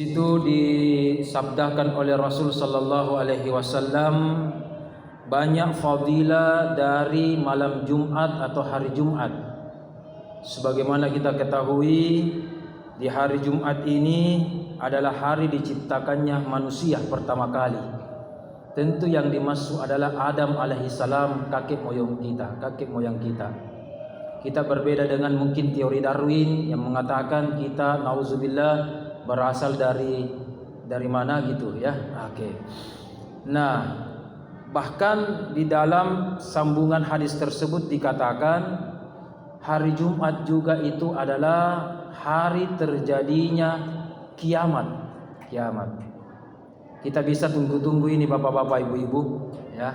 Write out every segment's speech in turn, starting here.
Itu disabdakan oleh Rasul sallallahu alaihi wasallam, banyak fadilah dari malam Jumat atau hari Jumat. Sebagaimana kita ketahui, di hari Jumat ini adalah hari diciptakannya manusia pertama kali. Tentu yang dimaksud adalah Adam alaihissalam, kakek moyang kita. Kita berbeda dengan mungkin teori Darwin yang mengatakan kita nauzubillah berasal dari mana gitu ya. Oke. Nah, bahkan di dalam sambungan hadis tersebut dikatakan hari Jumat juga itu adalah hari terjadinya kiamat. Kita bisa tunggu-tunggu ini bapak-bapak, ibu-ibu ya.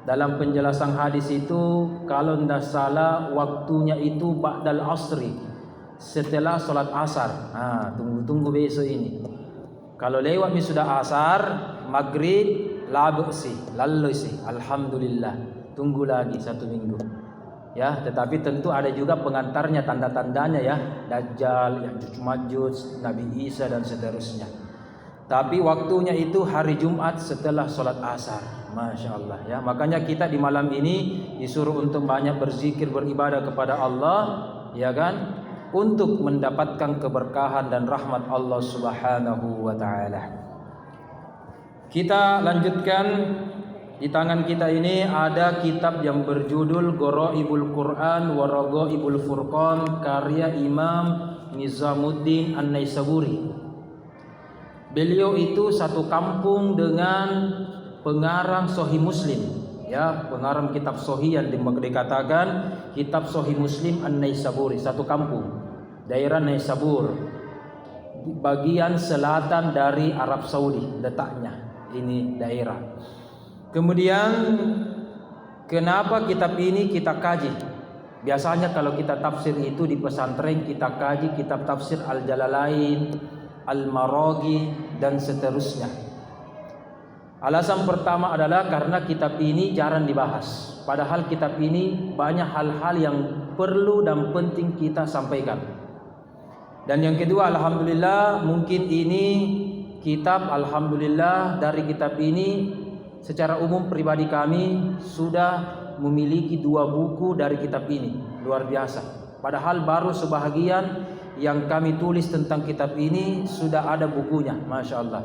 Dalam penjelasan hadis itu kalau tidak salah waktunya itu ba'dal asri, setelah sholat asar. Tunggu besok ini. Kalau lewat sudah asar, maghrib, lalu sih, alhamdulillah. Tunggu lagi 1 minggu. Ya, tetapi tentu ada juga pengantarnya, tanda-tandanya ya, Dajjal, Ya'juj Ma'juj, Nabi Isa dan seterusnya. Tapi waktunya itu hari Jumat setelah sholat asar. Masya Allah ya. Makanya kita di malam ini disuruh untuk banyak berzikir, beribadah kepada Allah, ya kan? Untuk mendapatkan keberkahan dan rahmat Allah Subhanahu wa taala. Kita lanjutkan. Di tangan kita ini ada kitab yang berjudul Gharaibul Quran wa Raghaibul Furqan karya Imam Nizamuddin An-Naisaburi. Beliau itu satu kampung dengan pengarang Sahih Muslim, ya, pengarang kitab Sahih yang dikatakan kitab Sahih Muslim An-Naisaburi, satu kampung, daerah Naisabur, bagian selatan dari Arab Saudi letaknya ini daerah. Kemudian kenapa kitab ini kita kaji? Biasanya kalau kita tafsir itu di pesantren kita kaji kitab tafsir Al-Jalalain, Al-Maraghi dan seterusnya. Alasan pertama adalah karena kitab ini jarang dibahas. Padahal kitab ini banyak hal-hal yang perlu dan penting kita sampaikan. Dan yang kedua, alhamdulillah, mungkin ini kitab, alhamdulillah, dari kitab ini secara umum pribadi kami sudah memiliki 2 buku dari kitab ini. Luar biasa. Padahal baru sebahagian yang kami tulis tentang kitab ini sudah ada bukunya, Masya Allah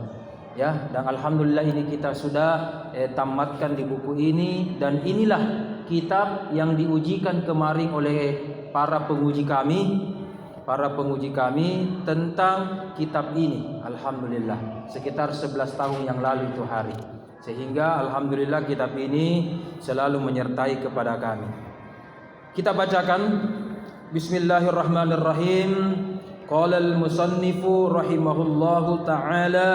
ya. Dan alhamdulillah ini kita sudah tamatkan di buku ini. Dan inilah kitab yang diujikan kemarin oleh para penguji kami tentang kitab ini. Alhamdulillah sekitar 11 tahun yang lalu itu hari. Sehingga alhamdulillah kitab ini selalu menyertai kepada kami. Kita bacakan. Bismillahirrahmanirrahim. Qala al-musannifu rahimahullahu ta'ala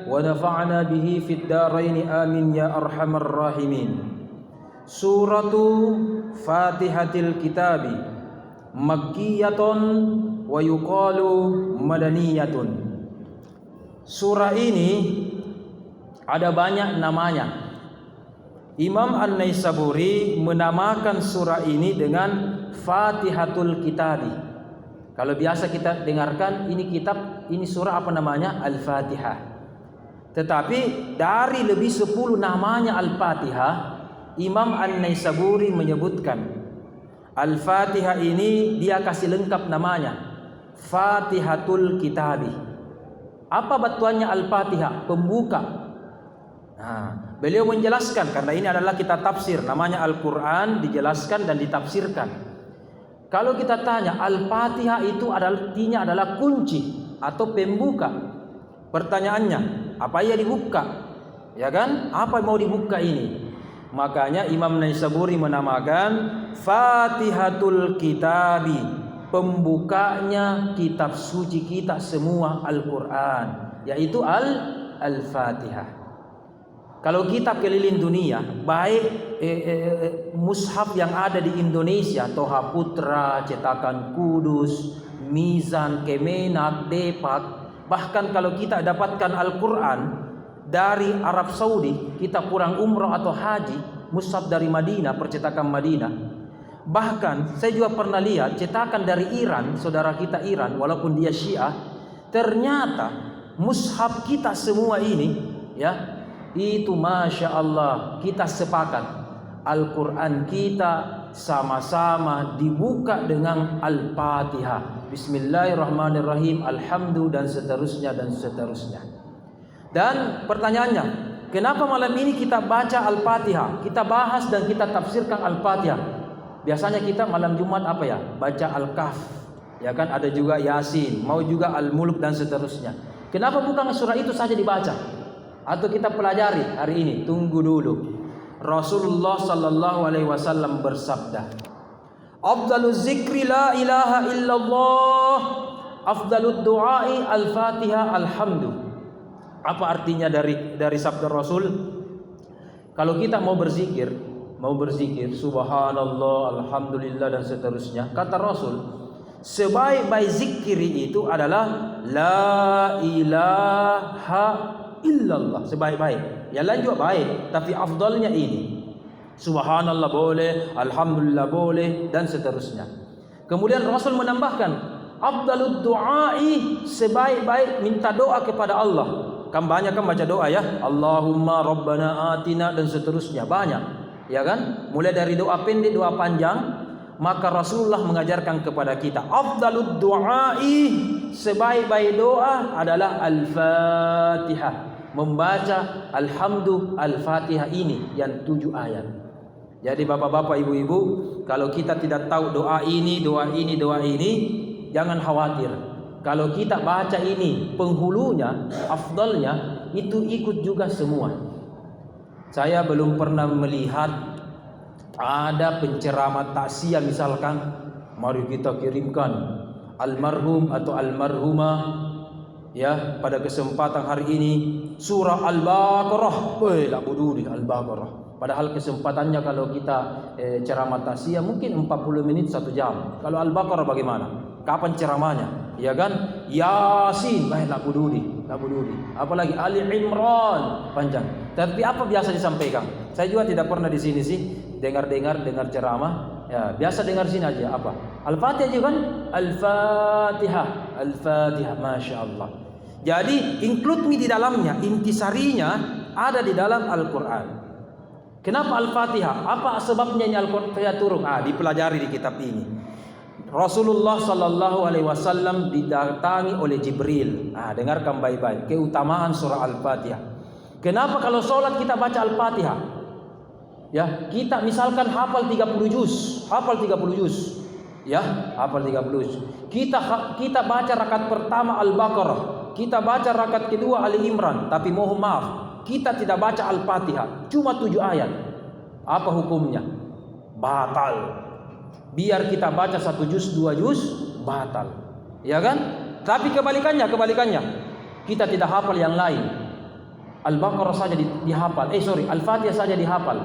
wa nafa'na bihi fid dharain amin ya arhamar rahimin. Suratu Fatihatil Kitabi makkiyatun wa yuqalu madaniyatun. Surah ini ada banyak namanya. Imam An-Naisaburi menamakan surah ini dengan Fatihatul Kitabi. Kalau biasa kita dengarkan ini kitab, ini surah apa namanya? Al-Fatihah. Tetapi dari lebih 10 namanya Al-Fatihah, Imam An-Naisaburi menyebutkan Al-Fatihah ini dia kasih lengkap namanya Fatihatul Kitabi. Apa batuannya Al-Fatihah? Pembuka. Beliau menjelaskan karena ini adalah kitab tafsir, namanya Al-Quran, dijelaskan dan ditafsirkan. Kalau kita tanya Al-Fatihah itu artinya adalah kunci atau pembuka. Pertanyaannya, apa yang dibuka? Ya kan? Apa yang mau dibuka ini? Makanya Imam Naisaburi menamakan Fatihatul Kitabi, pembukanya kitab suci kita semua Al-Quran, yaitu Al-Fatihah. Kalau kita keliling dunia, baik mushaf yang ada di Indonesia, Toha Putra, cetakan Kudus, Mizan, Kemenak, Depak, bahkan kalau kita dapatkan Al-Quran dari Arab Saudi, kita pulang umrah atau haji, mushaf dari Madinah, percetakan Madinah. Bahkan saya juga pernah lihat cetakan dari Iran, saudara kita Iran, walaupun dia Syiah, ternyata mushaf kita semua ini, ya, itu Masya Allah kita sepakat Al-Quran kita sama-sama dibuka dengan Al-Fatihah, Bismillahirrahmanirrahim, Alhamdulillah, dan seterusnya dan seterusnya. Dan pertanyaannya, kenapa malam ini kita baca Al-Fatihah, kita bahas dan kita tafsirkan Al-Fatihah? Biasanya kita malam Jumat apa ya? Baca Al-Kahf, ya kan? Ada juga Yasin, mau juga Al-Mulk dan seterusnya. Kenapa bukan surah itu saja dibaca? Atau kita pelajari hari ini? Tunggu dulu. Rasulullah sallallahu alaihi wasallam bersabda, "Afdaluz zikri la ilaha illallah, afdalud du'ai al-Fatihah alhamdulillah." Apa artinya dari sabda Rasul? Kalau kita mau berzikir subhanallah, alhamdulillah dan seterusnya, kata Rasul, sebaik-baik zikir itu adalah la ilaha illallah, sebaik-baik. Yang lain juga baik, tapi afdalnya ini. Subhanallah boleh, alhamdulillah boleh, dan seterusnya. Kemudian Rasul menambahkan, afdalud du'ai, sebaik-baik minta doa kepada Allah. Kan banyak kan baca doa ya, Allahumma rabbana atina dan seterusnya, banyak, ya kan? Mulai dari doa pendek, doa panjang. Maka Rasulullah mengajarkan kepada kita, afdalud du'ai, sebaik-baik doa adalah Al-Fatihah, membaca Alhamdulillah Al-Fatihah ini yang 7 ayat. Jadi bapak-bapak, ibu-ibu, kalau kita tidak tahu doa ini, jangan khawatir. Kalau kita baca ini, penghulunya, afdalnya, itu ikut juga semua. Saya belum pernah melihat ada penceramah takziah misalkan, mari kita kirimkan almarhum atau almarhumah, ya, pada kesempatan hari ini surah Al-Baqarah. Lah bodoh di Al-Baqarah. Padahal kesempatannya kalau kita ceramah takziah mungkin 40 menit 1 jam. Kalau Al-Baqarah bagaimana? Kapan ceramahnya? Ya kan? Yasin, nak bududi. Apalagi Ali Imran, panjang. Tapi apa biasa disampaikan? Saya juga tidak pernah di sini sih dengar ceramah. Ya, biasa dengar sini aja apa? Al-Fatihah juga kan? Al-Fatihah, Masya Allah. Jadi include me di dalamnya, intisarinya ada di dalam Al-Quran. Kenapa Al-Fatihah? Apa sebabnya ini Al-Fatihah turun? Dipelajari di kitab ini. Rasulullah sallallahu alaihi wasallam didatangi oleh Jibril. Dengarkan baik-baik keutamaan surah Al-Fatihah. Kenapa kalau sholat kita baca Al-Fatihah? Ya, kita misalkan hafal 30 juz. Ya, hafal 30 juz. Kita baca rakaat pertama Al-Baqarah, kita baca rakaat kedua Ali Imran, tapi mohon maaf, kita tidak baca Al-Fatihah, cuma 7 ayat. Apa hukumnya? Batal. Biar kita baca 1 juz, 2 juz, batal. Ya kan? Tapi kebalikannya. Kita tidak hafal yang lain. Al-Baqarah saja dihafal. Al-Fatihah saja dihafal.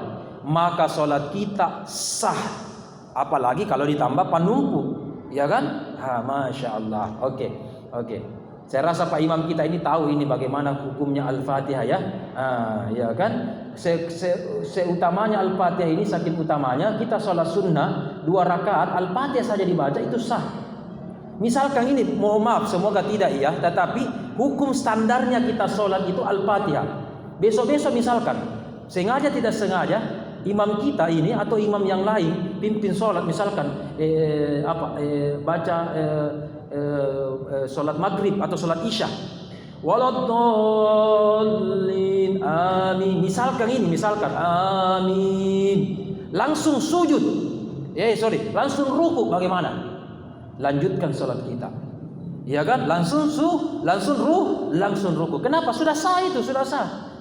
Maka sholat kita sah. Apalagi kalau ditambah penumpu. Ya kan? Masya Allah. Oke. Saya rasa Pak Imam kita ini tahu ini bagaimana hukumnya Al-Fatihah ya. Ya kan? Seutamanya Al-Fatihah ini, saking utamanya kita sholat sunnah 2 rakaat Al-Fatihah saja dibaca itu sah. Misalkan ini, mohon maaf, semoga tidak ya, tetapi hukum standarnya kita sholat itu Al-Fatihah. Besok-besok misalkan sengaja tidak sengaja imam kita ini atau imam yang lain pimpin sholat misalkan baca sholat maghrib atau sholat isya, waladdallin amin, misalkan amin, langsung sujud, langsung ruku, bagaimana? Lanjutkan sholat kita, ya kan? Langsung ruku. Kenapa? Sudah sah.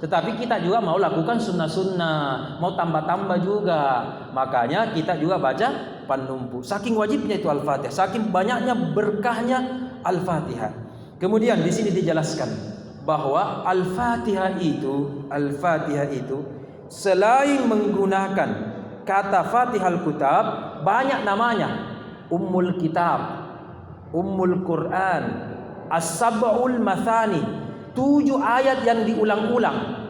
Tetapi kita juga mau lakukan sunnah-sunnah, mau tambah-tambah juga. Makanya kita juga baca penumpu. Saking wajibnya itu Al-Fatihah, saking banyaknya berkahnya Al-Fatihah. Kemudian di sini dijelaskan bahwa Al-Fatihah itu selain menggunakan kata Fatihal Kitab, banyak namanya. Ummul Kitab, Ummul Quran, As-Sab'ul Mathani, 7 ayat yang diulang-ulang.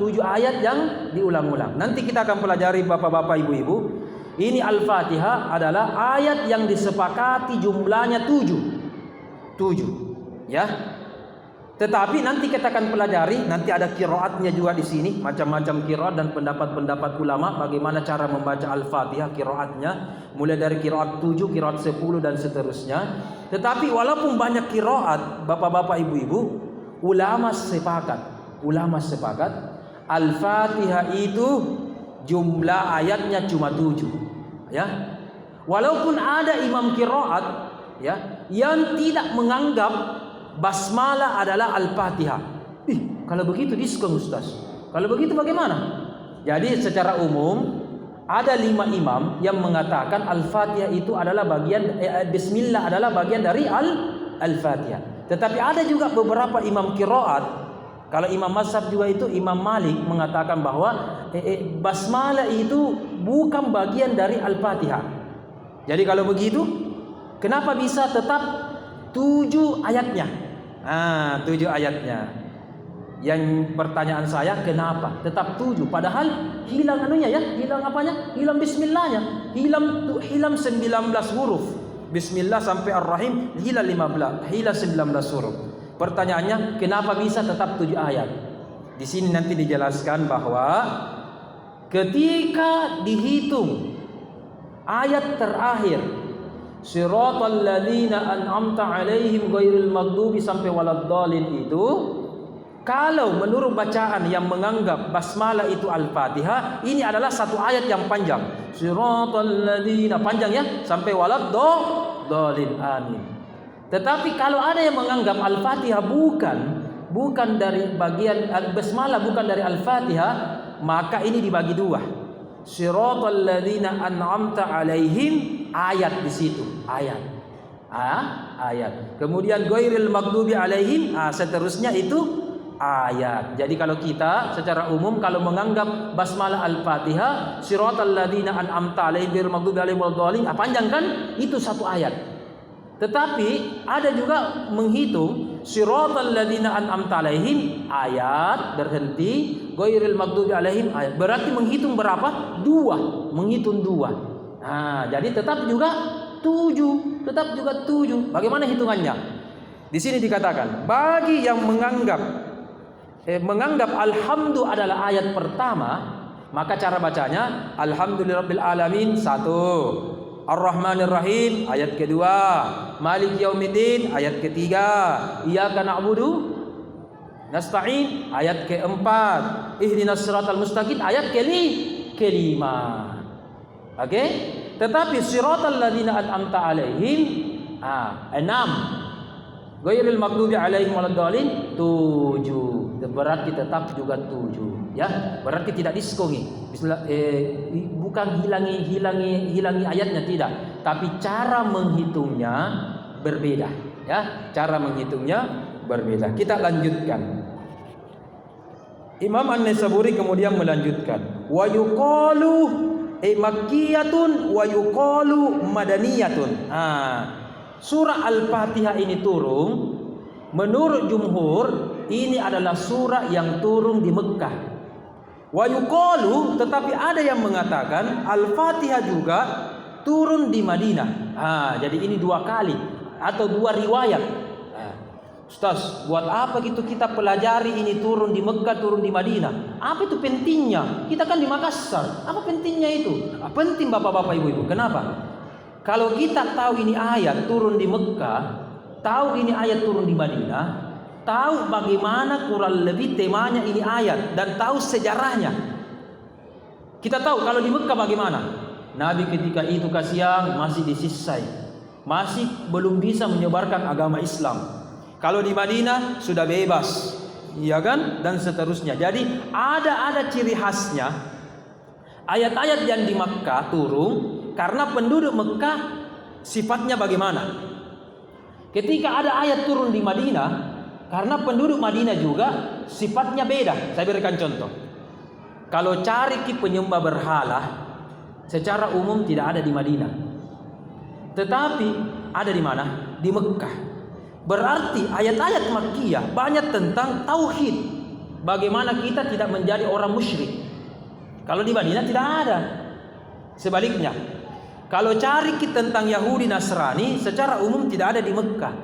Nanti kita akan pelajari bapak-bapak, ibu-ibu. Ini Al-Fatihah adalah ayat yang disepakati jumlahnya 7. Ya. Tetapi nanti kita akan pelajari, nanti ada qiraatnya juga di sini, macam-macam qiraat dan pendapat-pendapat ulama bagaimana cara membaca Al-Fatihah, qiraatnya, mulai dari qiraat 7, qiraat 10 dan seterusnya. Tetapi walaupun banyak qiraat, Bapak-bapak, Ibu-ibu, ulama sepakat Al-Fatihah itu jumlah ayatnya cuma 7, ya. Walaupun ada imam qiraat, ya, yang tidak menganggap basmalah adalah Al-Fatihah. Kalau begitu diskon Ustaz. Kalau begitu bagaimana? Jadi secara umum ada 5 imam yang mengatakan Al-Fatihah itu adalah bagian Bismillah adalah bagian dari Al-Fatihah. Tetapi ada juga beberapa imam qiraat. Kalau imam mazhab juga itu Imam Malik mengatakan bahwa basmalah itu bukan bagian dari Al-Fatihah. Jadi kalau begitu, kenapa bisa tetap 7 ayatnya? 7 ayatnya. Yang pertanyaan saya, kenapa tetap 7? Padahal hilang anunya, ya, hilang apanya? Hilang bismillahnya. Hilang 19 huruf. Bismillah sampai Ar-Rahim hilang 19 huruf. Pertanyaannya, kenapa bisa tetap 7 ayat? Di sini nanti dijelaskan bahwa ketika dihitung ayat terakhir, Siratal ladzina an'amta 'alaihim ghairil maghdubi sampai waladdallin itu, kalau menurut bacaan yang menganggap basmalah itu Al-Fatihah, ini adalah satu ayat yang panjang. Siratal ladzina, panjang ya, sampai waladdallin, amin. Tetapi kalau ada yang menganggap Al-Fatihah bukan dari bagian basmalah, bukan dari Al-Fatihah, maka ini dibagi 2. Siratal ladzina an'amta 'alaihim, ayat di situ, ayat. Kemudian ghairil maghdubi 'alaihim, seterusnya itu ayat. Jadi kalau kita secara umum kalau menganggap basmalah Al-Fatihah, siratal ladzina an'amta 'alaihim ghairil maghdubi 'alaihim waladdallin, panjang kan? Itu satu ayat. Tetapi ada juga menghitung siratal ladzina an'amta 'alaihim, ayat berhenti, ghairil maghdubi 'alaihim, ayat. Berarti menghitung berapa? 2, menghitung 2. Jadi tetap juga 7, Bagaimana hitungannya? Di sini dikatakan, bagi yang menganggap alhamdu adalah ayat pertama, maka cara bacanya alhamdulillahirabbil alamin 1. Ar-Rahmanir Rahim ayat kedua, Malik Yaumiddin ayat ketiga, Iyyaka na'budu nasta'in ayat keempat, Ihdinas siratal mustaqim ayat kelima. Oke? Tetapi siratal ladzina an'amta 'alaihim 6, ghairil maghdubi 'alaihim waladdallin 7. Berarti tetap juga 7, ya. Berarti tidak diskoni. Bismillah, bukan hilangi ayatnya, tidak, tapi cara menghitungnya berbeda, ya. Cara menghitungnya berbeda. Kita lanjutkan. Imam An-Naisaburi kemudian melanjutkan, wa yuqalu makkiyatun wa yuqalu madaniyatun. Surah Al-Fatihah ini turun, menurut jumhur ini adalah surah yang turun di Mekah. Wa yuqalu, tetapi ada yang mengatakan Al-Fatihah juga turun di Madinah. Jadi ini 2 kali atau 2 riwayat. Ustaz, buat apa gitu kita pelajari ini turun di Mekah, turun di Madinah? Apa itu pentingnya? Kita kan di Makassar. Apa pentingnya itu? Penting Bapak-bapak, Ibu-ibu. Kenapa? Kalau kita tahu ini ayat turun di Mekah, tahu ini ayat turun di Madinah, tahu bagaimana kurang lebih temanya ini ayat, dan tahu sejarahnya. Kita tahu kalau di Mekah bagaimana. Nabi ketika itu kasihan masih disisai, masih belum bisa menyebarkan agama Islam. Kalau di Madinah sudah bebas, ya kan, dan seterusnya. Jadi ada ciri khasnya. Ayat-ayat yang di Mekah turun karena penduduk Mekah sifatnya bagaimana. Ketika ada ayat turun di Madinah, karena penduduk Madinah juga sifatnya beda. Saya berikan contoh. Kalau cari penyembah berhala, secara umum tidak ada di Madinah. Tetapi ada di mana? Di Mekah. Berarti ayat-ayat Makkiyah banyak tentang tauhid. Bagaimana kita tidak menjadi orang musyrik. Kalau di Madinah tidak ada. Sebaliknya, kalau cari tentang Yahudi Nasrani secara umum tidak ada di Mekah.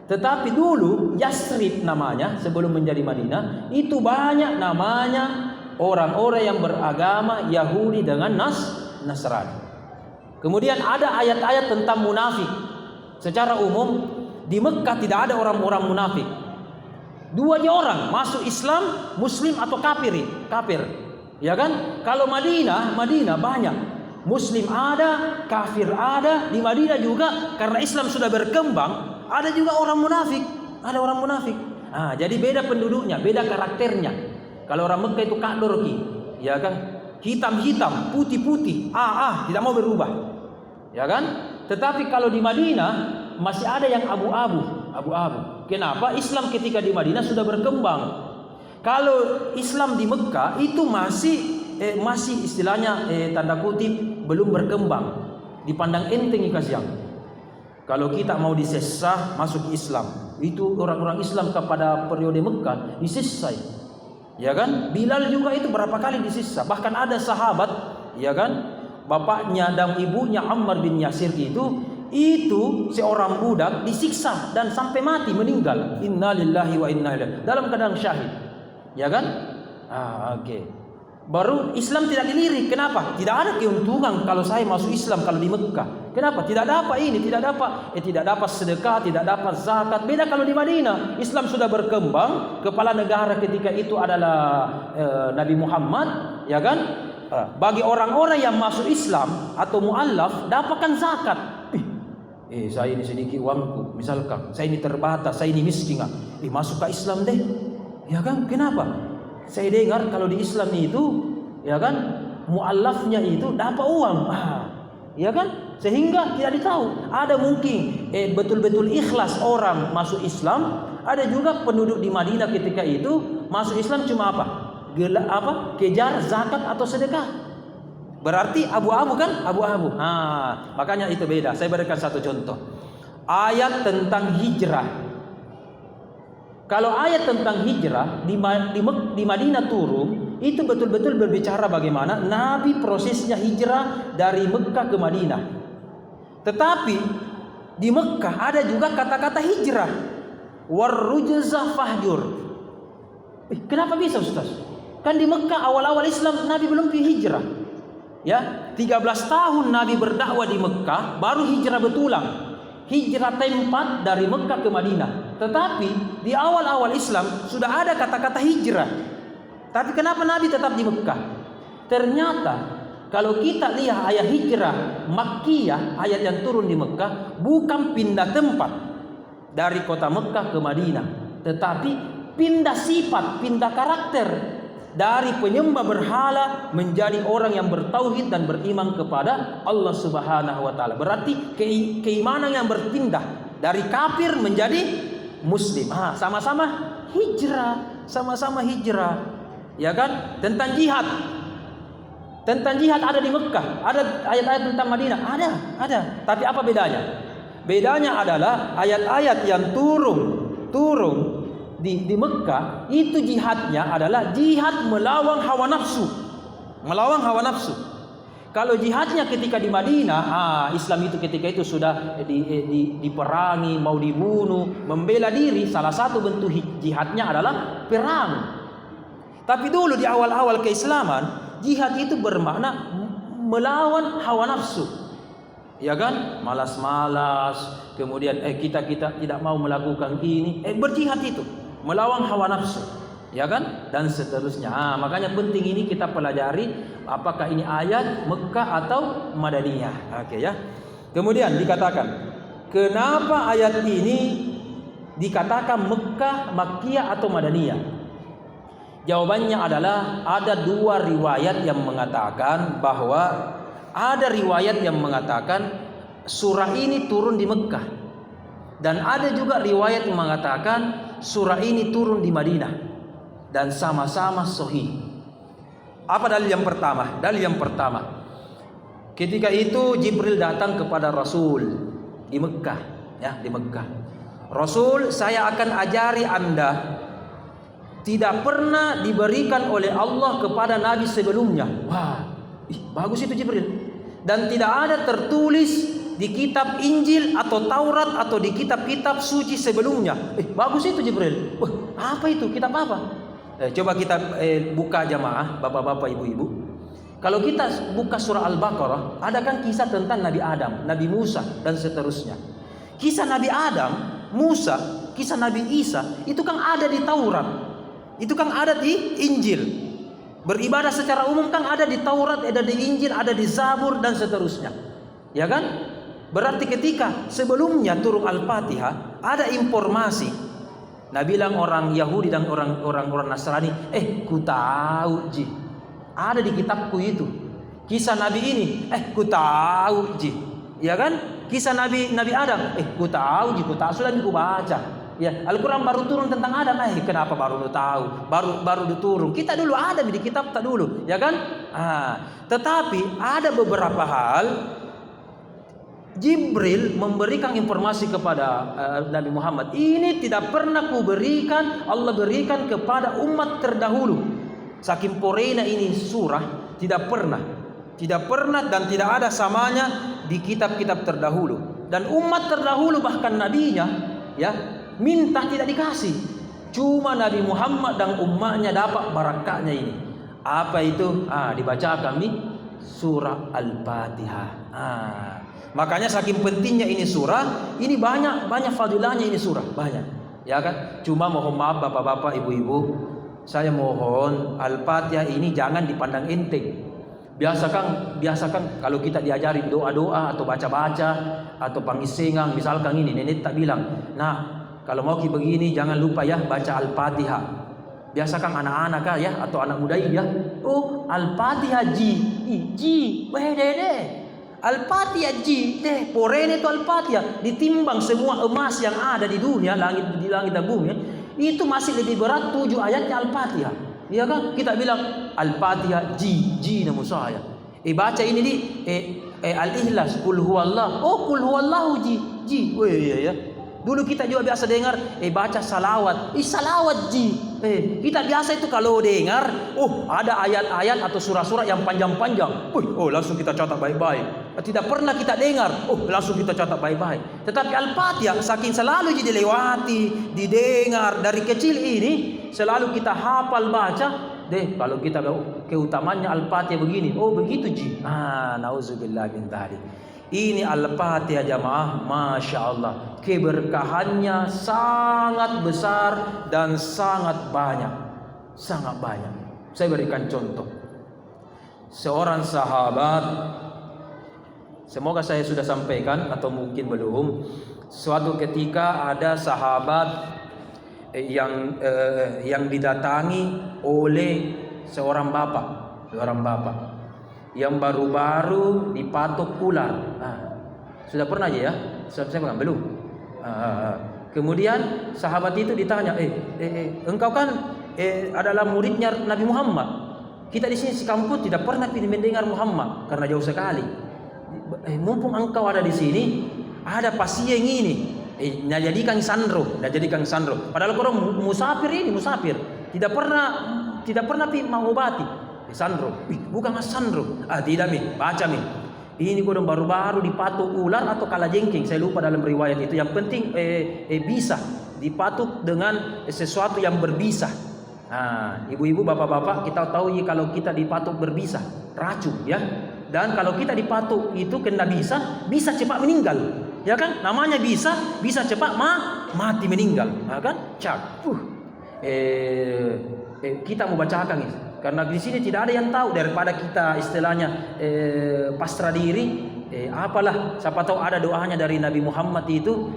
Tetapi dulu Yasrib namanya sebelum menjadi Madinah, itu banyak namanya orang-orang yang beragama Yahudi dengan Nasrani. Kemudian ada ayat-ayat tentang munafik. Secara umum di Mekah tidak ada orang-orang munafik. Dua aja orang masuk Islam, Muslim atau kafir. Ya kan? Kalau Madinah banyak. Muslim ada, kafir ada. Di Madinah juga karena Islam sudah berkembang, ada juga orang munafik. Ada orang munafik. Ah, jadi beda penduduknya, beda karakternya. Kalau orang Mekah itu kadorki, ya kan? Hitam-hitam, putih-putih, tidak mau berubah. Ya kan? Tetapi kalau di Madinah masih ada yang abu-abu. Kenapa? Islam ketika di Madinah sudah berkembang. Kalau Islam di Mekah itu masih istilahnya tanda kutip belum berkembang. Dipandang enteng kasihan. Kalau kita mau disesah masuk Islam, itu orang-orang Islam kepada periode Mekah disesai. Ya kan? Bilal juga itu berapa kali disesah. Bahkan ada sahabat, ya kan? Bapaknya dan ibunya Ammar bin Yasir itu seorang budak disiksa dan sampai mati, meninggal. Innalillahi wa inna ilaihi, dalam keadaan syahid. Ya kan? Oke. Baru Islam tidak dilirik. Kenapa? Tidak ada keuntungan kalau saya masuk Islam kalau di Mekah. Kenapa? Tidak dapat ini, tidak dapat sedekah, tidak dapat zakat. Beda kalau di Madinah. Islam sudah berkembang, kepala negara ketika itu adalah Nabi Muhammad, ya kan? Bagi orang-orang yang masuk Islam atau mu'allaf dapatkan zakat. Saya ini sedikit uangku, misalkan saya ini terbatas, saya ini miskin, masuk ke Islam deh. Ya kan? Kenapa? Saya dengar kalau di Islam itu, ya kan, mu'allafnya itu dapat uang. Ya kan? Sehingga tidak ditahu. Ada mungkin betul-betul ikhlas orang masuk Islam, ada juga penduduk di Madinah ketika itu masuk Islam cuma kejar zakat atau sedekah. Berarti abu-abu kan? Abu-abu. Makanya itu beda. Saya berikan satu contoh. Ayat tentang hijrah. Kalau ayat tentang hijrah di Madinah turun, itu betul-betul berbicara bagaimana Nabi prosesnya hijrah dari Mekah ke Madinah. Tetapi di Mekah ada juga kata-kata hijrah. Warrujza fahjur. Kenapa bisa, Ustaz? Kan di Mekah awal-awal Islam Nabi belum pergi hijrah. Ya, 13 tahun Nabi berdakwah di Mekah, baru hijrah betulan. Hijrah tempat dari Mekah ke Madinah. Tetapi di awal-awal Islam sudah ada kata-kata hijrah. Tapi kenapa Nabi tetap di Mekah? Ternyata kalau kita lihat ayat hijrah Makkiyah, ayat yang turun di Mekah, bukan pindah tempat dari kota Mekah ke Madinah, tetapi pindah sifat, pindah karakter. Dari penyembah berhala menjadi orang yang bertauhid dan beriman kepada Allah Subhanahu wa taala. Berarti keimanan yang berpindah dari kafir menjadi muslim. Sama-sama hijrah, sama-sama hijrah. Ya kan? Tentang jihad. Tentang jihad ada di Mekah, ada ayat-ayat tentang Madinah, ada. Tapi apa bedanya? Bedanya adalah ayat-ayat yang turun di Mekah itu jihadnya adalah jihad melawan hawa nafsu. Kalau jihadnya ketika di Madinah, Islam itu ketika itu sudah diperangi, mau dibunuh, membela diri. Salah satu bentuk jihadnya adalah perang. Tapi dulu di awal-awal keislaman, jihad itu bermakna melawan hawa nafsu. Ya kan? Malas-malas, kemudian kita tidak mau melakukan ini, berjihad itu melawan hawa nafsu, ya kan? Dan seterusnya. Makanya penting ini kita pelajari apakah ini ayat Mekah atau Madaniyah. Oke ya. Kemudian dikatakan, kenapa ayat ini dikatakan Mekah, Makkiyah atau Madaniyah? Jawabannya adalah ada dua riwayat yang mengatakan bahwa ada riwayat yang mengatakan surah ini turun di Mekah, dan ada juga riwayat yang mengatakan surah ini turun di Madinah, dan sama-sama sahih. Apa dalil yang pertama? Dalil yang pertama, ketika itu Jibril datang kepada Rasul di Mekah, ya, di Mekah. Rasul, saya akan ajari Anda tidak pernah diberikan oleh Allah kepada nabi sebelumnya. Wah, bagus itu Jibril. Dan tidak ada tertulis di kitab Injil atau Taurat atau di kitab-kitab suci sebelumnya. Bagus itu Jibril. Wah, apa itu? Kitab apa? Coba kita buka jamaah, bapak-bapak, ibu-ibu. Kalau kita buka surah Al-Baqarah, ada kan kisah tentang Nabi Adam, Nabi Musa, dan seterusnya. Kisah Nabi Adam, Musa, kisah Nabi Isa, itu kan ada di Taurat. Itu kan ada di Injil. Beribadah secara umum kan ada di Taurat, ada di Injil, ada di Zabur, dan seterusnya. Ya kan? Berarti ketika sebelumnya turun Al-Fatihah, ada informasi. Nah, bilang orang Yahudi dan orang Nasrani, ku tahu ji, ada di kitabku itu kisah Nabi ini, ku tahu ji, ya kan? Kisah Nabi Adam, ku tahu ji, ku tahu, sudah ku baca. Ya, Al-Quran baru turun tentang Adam, kenapa baru lu tahu? Baru diturun. Kita dulu ada di kitab tak dulu, ya kan? Tetapi ada beberapa hal Jibril memberikan informasi kepada Nabi Muhammad. Ini tidak pernah kuberikan, Allah berikan kepada umat terdahulu. Saking porena ini surah, tidak pernah dan tidak ada samanya di kitab-kitab terdahulu. Dan umat terdahulu bahkan nabinya, ya, minta tidak dikasih. Cuma Nabi Muhammad dan umatnya dapat barakahnya ini. Apa itu? Dibacakan nih surah Al-Fatihah. Makanya saking pentingnya ini surah, ini banyak fadilahnya ini surah, banyak. Ya kan? Cuma mohon maaf bapak-bapak, ibu-ibu, saya mohon Al-Fatihah ini jangan dipandang enteng. Biasakan kalau kita diajari doa-doa atau baca-baca atau pangisengang, misalkan ini nenek tak bilang, nah kalau mau begini jangan lupa ya baca Al-Fatihah. Biasakan anak-anak ya atau anak muda ya, Al-Fatihah ji, deh. Al-Fatihah ji, porene itu Al-Fatihah ditimbang semua emas yang ada di dunia, di langit dan bumi, itu masih lebih berat 7 ayatnya Al-Fatihah. Iya kan? Kita bilang Al-Fatihah ji nama saya. Baca ini di Al-Ikhlas, qul huwallah. Qul huwallahu ji. Iya ya. Dulu kita juga biasa dengar baca salawat. Salawat ji. Kita biasa itu kalau dengar, ada ayat-ayat atau surah-surah yang panjang-panjang. Langsung kita catat baik-baik. Tidak pernah kita dengar, langsung kita catat baik-baik. Tetapi Al-Fatihah saking selalu dilewati, didengar dari kecil ini, selalu kita hafal baca. Kalau kita keutamanya Al-Fatihah begini, begitu ji. Nauzubillah min dzalik. Ini Al-Fatihah jamaah, Masya Allah, keberkahannya sangat besar dan sangat banyak. Saya berikan contoh. Seorang sahabat, semoga saya sudah sampaikan atau mungkin belum. Suatu ketika ada sahabat yang didatangi oleh seorang bapak yang baru-baru dipatok ular. Sudah pernah aja ya? Saya pernah belum? Kemudian sahabat itu ditanya, engkau kan adalah muridnya Nabi Muhammad. Kita di sini sekampung tidak pernah mendengar Muhammad karena jauh sekali. Mumpung engkau ada di sini, ada pasien ini, jadikan sandro. Padahal orang musafir, tidak pernah mengobati. Sandro, bukan Sandro. Tidak baca Ini kodong baru-baru dipatuk ular atau kalajengking, saya lupa dalam riwayat itu. Yang penting bisa dipatuk dengan sesuatu yang berbisa. Ibu-ibu, bapak-bapak, kita tahu kalau kita dipatuk berbisa, racun ya. Dan kalau kita dipatuk itu kena bisa cepat meninggal. Ya kan? Namanya bisa cepat mati meninggal. Kan? Kita mau bacakan ini. Karena di sini tidak ada yang tahu daripada kita istilahnya pasrah diri. Apalah, siapa tahu ada doanya dari Nabi Muhammad itu.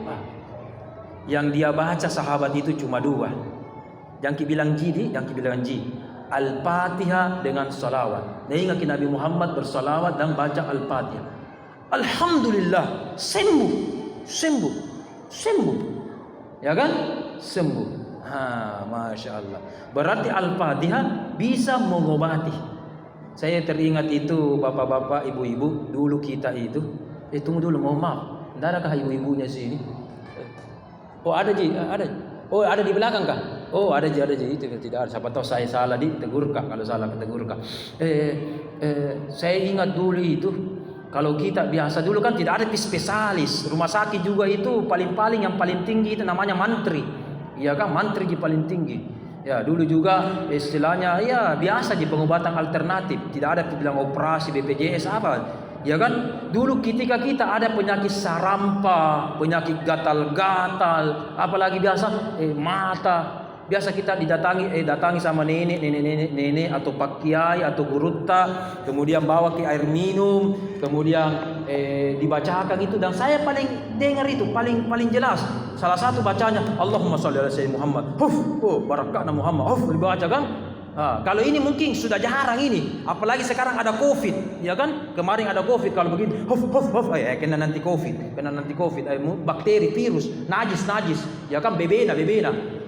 Yang dia baca sahabat itu cuma 2. Yang bilang ji. Al-Fatihah dengan salawat. Dan ingat Nabi Muhammad bersalawat dan baca Al-Fatihah. Alhamdulillah, sembuh. Ya kan? Sembuh. Masya Allah. Berarti Al-Fatihah bisa mengobati. Saya teringat itu bapak-bapak, ibu-ibu, dulu kita itu. Tunggu dulu, mohon maaf. Tidak adakah ibu-ibunya sini? Ada ji, ada. Ada di belakang kah? Ada ji. Itu tidak ada. Siapa tahu saya salah, ditegur kah? Kalau salah tegur kah? Saya ingat dulu itu Kalau kita biasa dulu kan tidak ada spesialis. Rumah sakit juga itu paling-paling yang paling tinggi itu namanya mantri. Iya kan, mantri di paling tinggi. Ya, dulu juga istilahnya ya biasa di pengobatan alternatif. Tidak ada bilang operasi BPJS apa. Ya kan, dulu ketika kita ada penyakit sarampa, penyakit gatal-gatal, apalagi biasa mata. Biasa kita datangi sama nenek atau pak kiai atau gurutta, kemudian bawa ke air minum, kemudian dibacakan itu, dan saya paling dengar itu paling jelas. Salah satu bacanya Allahumma sholli ala sayyidina Muhammad. Barakatna Muhammad. Dibaca kan? Kalau ini mungkin sudah jarang ini, apalagi sekarang ada Covid, ya kan? Kemarin ada Covid, kalau begini, kena nanti Covid, bakteri, virus, najis, ya kan? Bebena.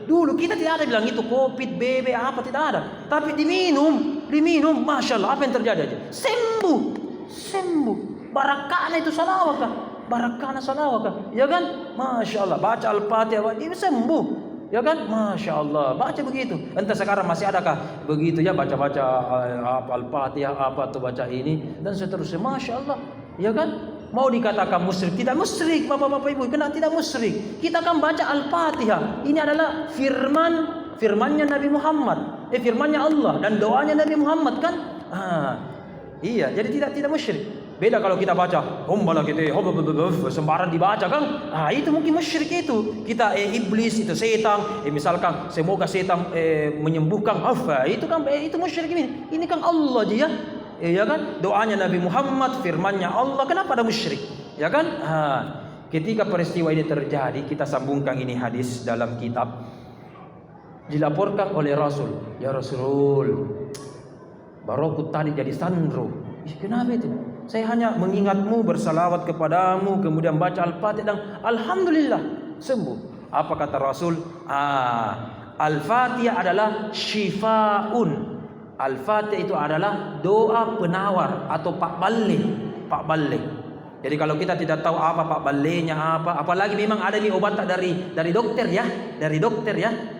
Dulu kita tidak ada bilang itu Covid, BB apa, tidak ada. Tapi diminum, masya Allah, apa yang terjadi aja? Sembuh. Barakana itu salawat kah? Ya kan? Masya Allah, baca Al-Fatihah, ini sembuh. Ya kan? Masya Allah, baca begitu. Entah sekarang masih adakah begitu ya, baca-baca Al-Fatihah apa atau baca ini dan seterusnya. Masya Allah, ya kan? Mau dikatakan musyrik, tidak musyrik, bapak-bapak ibu, kena tidak musyrik. Kita kan baca Al-Fatihah. Ini adalah firmannya Nabi Muhammad, firmannya Allah dan doanya Nabi Muhammad kan? Iya, jadi tidak musyrik. Beda kalau kita baca sembarang dibaca kan? Itu mungkin musyrik itu. Kita iblis itu setan, misalkan semoga setan menyembuhkan itu kan itu musyrik ini. Ini kan Allah aja ya. Ya kan, doanya Nabi Muhammad, firmannya Allah, kenapa ada musyrik? Ya kan? Ketika peristiwa ini terjadi, kita sambungkan ini hadis dalam kitab. Dilaporkan oleh Rasul, ya Rasul, baroku tadi jadi sandro. Kenapa itu? Saya hanya mengingatmu, bersalawat kepadamu, kemudian baca Al-Fatihah dan alhamdulillah sembuh. Apa kata Rasul? Al-Fatihah adalah syifaun. Al-Fatihah itu adalah doa penawar atau Pak Balle. Jadi kalau kita tidak tahu apa Pak Ballenya apa, apalagi memang ada nih obat dari dokter ya,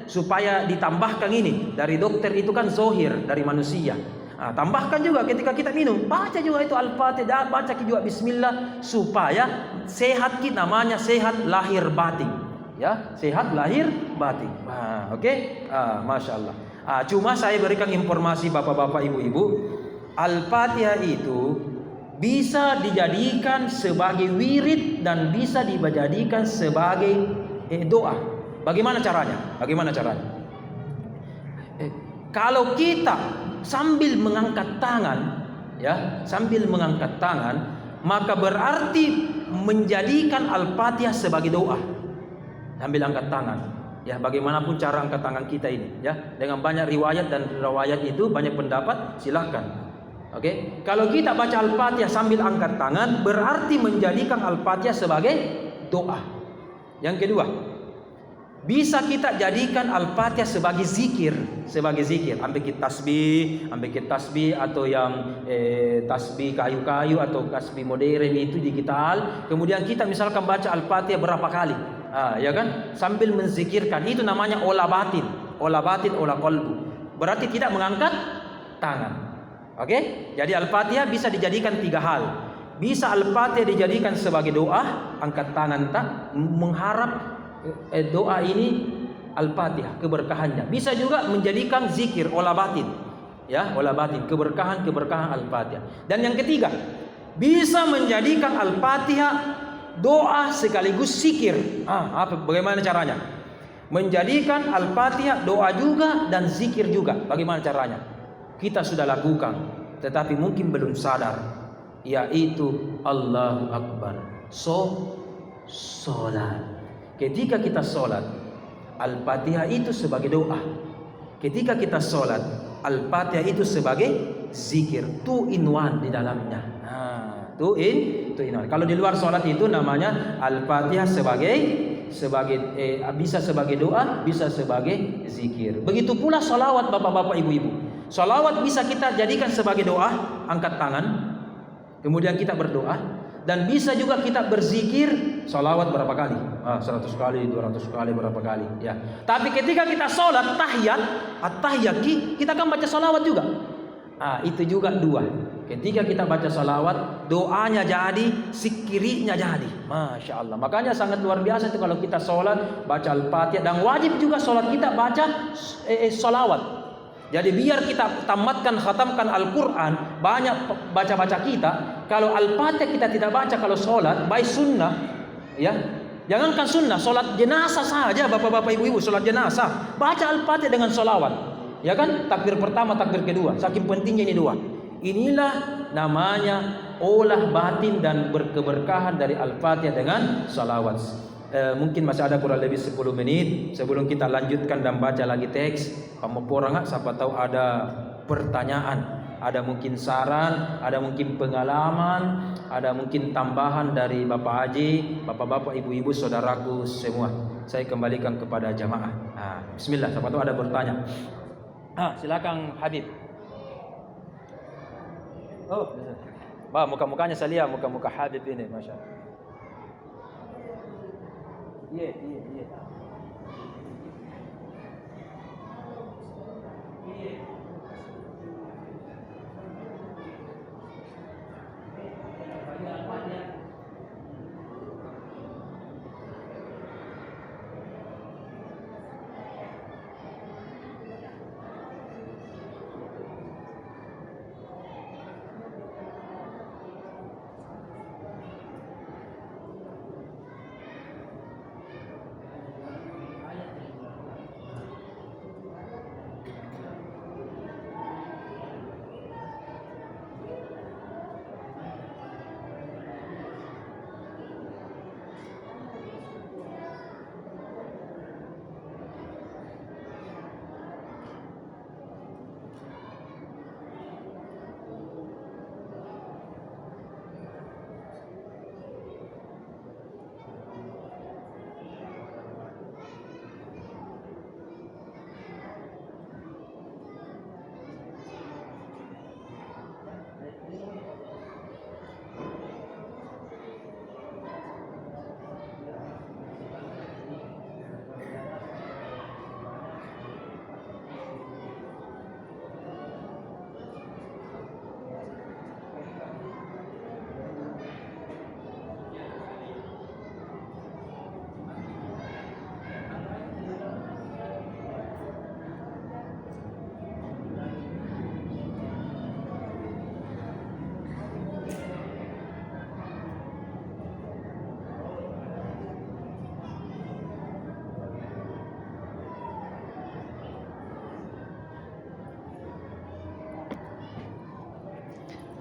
supaya ditambahkan ini. Dari dokter itu kan zohir dari manusia. Tambahkan juga ketika kita minum, baca juga itu Al-Fatihah, baca juga Bismillah supaya sehat kita, namanya sehat lahir batin. Ya, sehat lahir batin. Oke? Masya Allah. Cuma saya berikan informasi bapak-bapak ibu-ibu, Al-Fatihah itu bisa dijadikan sebagai wirid dan bisa dijadikan sebagai doa. Bagaimana caranya? Kalau kita sambil mengangkat tangan, maka berarti menjadikan Al-Fatihah sebagai doa. Sambil angkat tangan. Ya, bagaimanapun cara angkat tangan kita ini, ya, dengan banyak riwayat dan riwayat itu banyak pendapat, silakan. Oke, kalau kita baca Al-Fatihah sambil angkat tangan, berarti menjadikan Al-Fatihah sebagai doa. Yang kedua, bisa kita jadikan Al-Fatihah sebagai zikir, ambil kita tasbih atau yang tasbih kayu-kayu atau tasbih modern itu digital. Kemudian kita misalkan baca Al-Fatihah berapa kali? Ya kan? Sambil menzikirkan, itu namanya olah batin, olah qalbu. Berarti tidak mengangkat tangan. Oke? Jadi Al-Fatihah bisa dijadikan 3 hal. Bisa Al-Fatihah dijadikan sebagai doa, angkat tangan mengharap doa ini Al-Fatihah keberkahannya. Bisa juga menjadikan zikir, olah batin. Ya, olah batin, keberkahan Al-Fatihah. Dan yang ketiga, bisa menjadikan Al-Fatihah doa sekaligus zikir. Bagaimana caranya? Menjadikan Al-Fatihah doa juga dan zikir juga. Bagaimana caranya? Kita sudah lakukan, tetapi mungkin belum sadar, yaitu Allahu Akbar. Sholat. Ketika kita sholat, Al-Fatihah itu sebagai doa. Ketika kita sholat, Al-Fatihah itu sebagai zikir. 2 in 1 di dalamnya. 2 in 1. Kalau di luar sholat itu namanya Al-Fatihah sebagai bisa sebagai doa, bisa sebagai zikir. Begitu pula salawat bapak-bapak ibu-ibu. Salawat bisa kita jadikan sebagai doa, angkat tangan, kemudian kita berdoa. Dan bisa juga kita berzikir salawat berapa kali? 100 kali, 200 kali, berapa kali? Ya. Tapi ketika kita sholat tahiyat, at-tahiyat, kita kan baca salawat juga. Itu juga 2. Ketika kita baca salawat, doanya jadi, zikirnya jadi. Masya Allah. Makanya sangat luar biasa itu kalau kita sholat, baca Al-Fatihah. Dan wajib juga sholat kita baca salawat. Jadi biar kita tamatkan, khatamkan Al-Quran, banyak baca-baca kita. Kalau Al-Fatihah kita tidak baca kalau sholat, baik sunnah, ya. Jangankan sunnah, sholat jenazah saja, bapak-bapak ibu-ibu, sholat jenazah, baca Al-Fatihah dengan salawat. Ya kan? Takbir pertama, takbir kedua. Saking pentingnya ini dua. Inilah namanya olah batin dan berkeberkahan dari Al-Fatihah dengan salawat. Mungkin masih ada kurang lebih 10 menit sebelum kita lanjutkan dan baca lagi teks. Pamoporanga, siapa tahu ada pertanyaan, ada mungkin saran, ada mungkin pengalaman, ada mungkin tambahan dari Bapak Haji, bapak-bapak, ibu-ibu, saudaraku semua. Saya kembalikan kepada jamaah. Bismillah, siapa tahu ada bertanya. Silakan Habib. Oh, bah, muka-mukanya saya lihat, muka-muka Habib ini, masya Allah. Iya.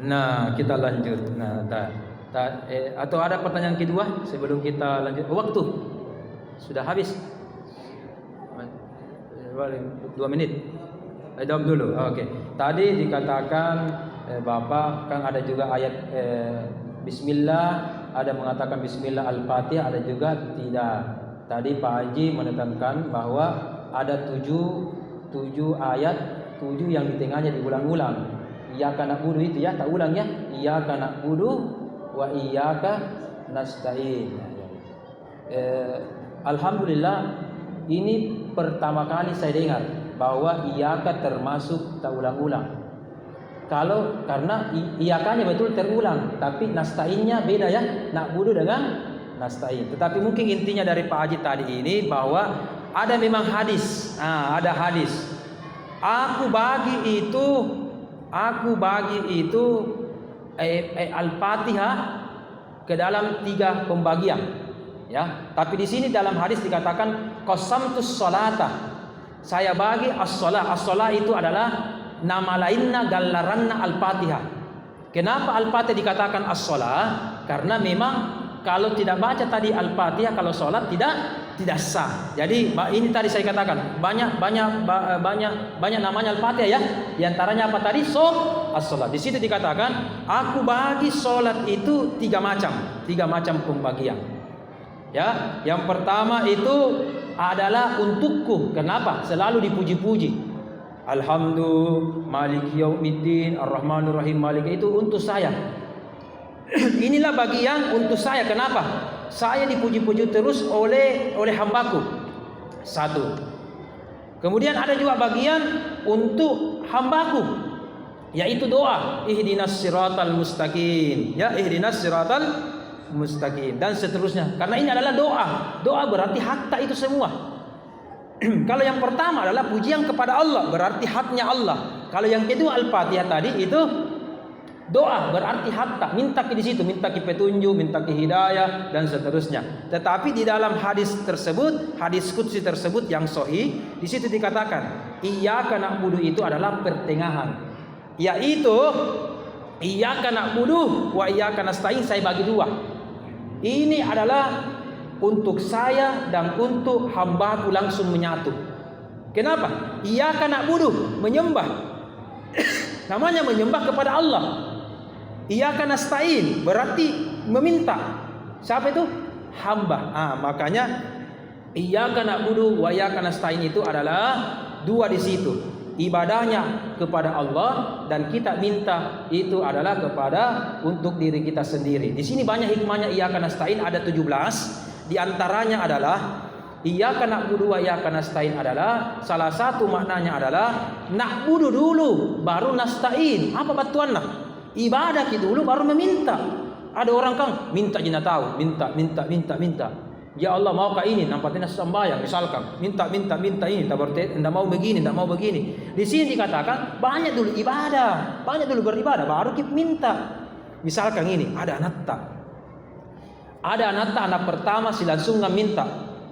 Nah, kita lanjut. Atau ada pertanyaan kedua sebelum kita lanjut? Waktu sudah habis. 2 menit. Jawab dulu. Oke. Tadi dikatakan Bapak kan ada juga ayat Bismillah, ada mengatakan Bismillah Al-Fatihah, ada juga tidak. Tadi Pak Haji menekankan bahwa ada 7 ayat, 7 yang di tengahnya diulang-ulang. Iyyaka na'budu itu ya, tak ulang ya. Iyyaka na'budu wa iyyaka nasta'in. Alhamdulillah, ini pertama kali saya dengar bahwa iyyaka termasuk tak ulang-ulang. Karena iyyakanya betul terulang, tapi nasta'innya beda ya. Na'budu dengan nasta'in. Tetapi mungkin intinya dari Pak Haji tadi ini bahwa ada memang hadis. Ada hadis. Aku bagi itu Al-Fatihah ke dalam 3 pembagian, ya. Tapi di sini dalam hadis dikatakan qasamtus sholata. Saya bagi as-shalah. As-shalah itu adalah nama lainnya galaranna Al-Fatihah. Kenapa Al-Fatihah dikatakan as-shalah? Karena memang kalau tidak baca tadi Al-Fatihah, kalau sholat tidak sah. Jadi ini tadi saya katakan banyak namanya Al-Fatihah ya. Di antaranya apa tadi? As-salat. Di situ dikatakan aku bagi sholat itu 3 macam pembagian. Ya, yang pertama itu adalah untukku. Kenapa? Selalu dipuji-puji. Alhamdulillah, Maliki Yaumiddin, Ar-Rahmanur Rahim, Malik, itu untuk saya. Inilah bagian untuk saya. Kenapa? Saya dipuji-puji terus oleh hambaku. 1. Kemudian ada juga bagian untuk hambaku. yaitu doa ihdinas siratal mustaqim, ya ihdinas siratal mustaqim dan seterusnya. Karena ini adalah doa. Doa berarti hatta itu semua. Kalau yang pertama adalah pujian kepada Allah, berarti haknya Allah. Kalau yang kedua Al-Fatihah tadi itu doa, berarti hatta, minta ke di situ, minta ke petunjuk, minta ke hidayah dan seterusnya. Tetapi di dalam hadis tersebut, hadis qudsi tersebut yang sahih, di situ dikatakan iyyaka na'budu itu adalah pertengahan. Yaitu iyyaka na'budu wa iyyaka nasta'in saya bagi dua. Ini adalah untuk saya dan untuk hambaku langsung menyatu. Kenapa? Iyyaka na'budu, menyembah. Namanya menyembah kepada Allah. Iyyaka nasta'in berarti meminta. Siapa itu? Hamba. Makanya iyyaka na'budu wa iyyaka nasta'in itu adalah dua di situ. Ibadahnya kepada Allah dan kita minta itu adalah kepada untuk diri kita sendiri. Di sini banyak hikmahnya iyyaka nasta'in, ada 17. Di antaranya adalah iyyaka na'budu wa iyyaka nasta'in adalah salah satu maknanya adalah na'budu dulu baru nasta'in. Apa batuannya? Ibadah kita dulu baru meminta. Ada orang kan minta jina tahu, minta. Ya Allah maukah ini? Nampaknya sembahyang misalkan, minta ini, tidak mau begini. Di sini dikatakan banyak dulu ibadah, banyak dulu beribadah, baru kita minta. Misalkan ini ada anak pertama si langsung minta,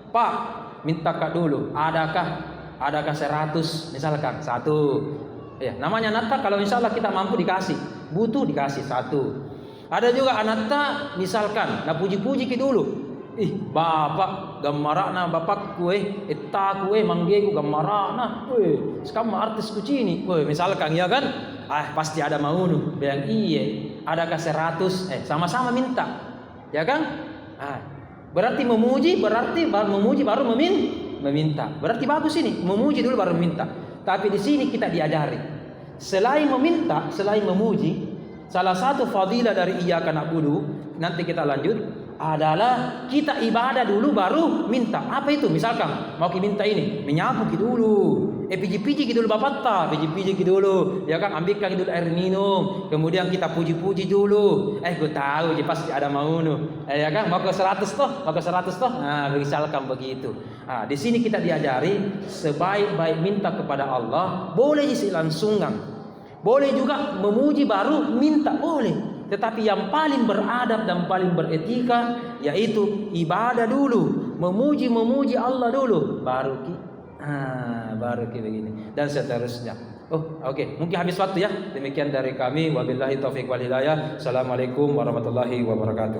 Pak, minta kak dulu, adakah 100 misalkan 1. Ya, namanya anak kalau insya Allah kita mampu dikasih, butuh dikasih 1. Ada juga anak misalkan, puji-puji kita dulu. Bapak gammarana bapak kue eta kue manggeku gammarana kue sekarang artis kucini kue misalkan ya kan pasti ada maunu bilang adakah 100 sama-sama minta ya kan berarti memuji baru meminta berarti bagus ini memuji dulu baru meminta. Tapi di sini kita diajari selain meminta selain memuji salah satu fadilah dari iyyaka na'budu nanti kita lanjut adalah kita ibadah dulu baru minta. Apa itu? Misalkan mau kita minta ini, menyapu kita dulu. Piji-piji kita dulu bapak piji-piji kita dulu. Ya kan ambilkan dulu air minum. Kemudian kita puji-puji dulu. Gue tahu je pasti ada maunu. Ya kan mau ke 100 toh. Misalkan begitu. Di sini kita diajari sebaik-baik minta kepada Allah, boleh isi langsungan. Boleh juga memuji baru minta, boleh. Tetapi yang paling beradab dan paling beretika yaitu ibadah dulu, memuji Allah dulu, baru begini dan seterusnya. Oke. Mungkin habis waktu ya. Demikian dari kami. Wabillahi taufiq wal hidayah. Assalamualaikum warahmatullahi wabarakatuh.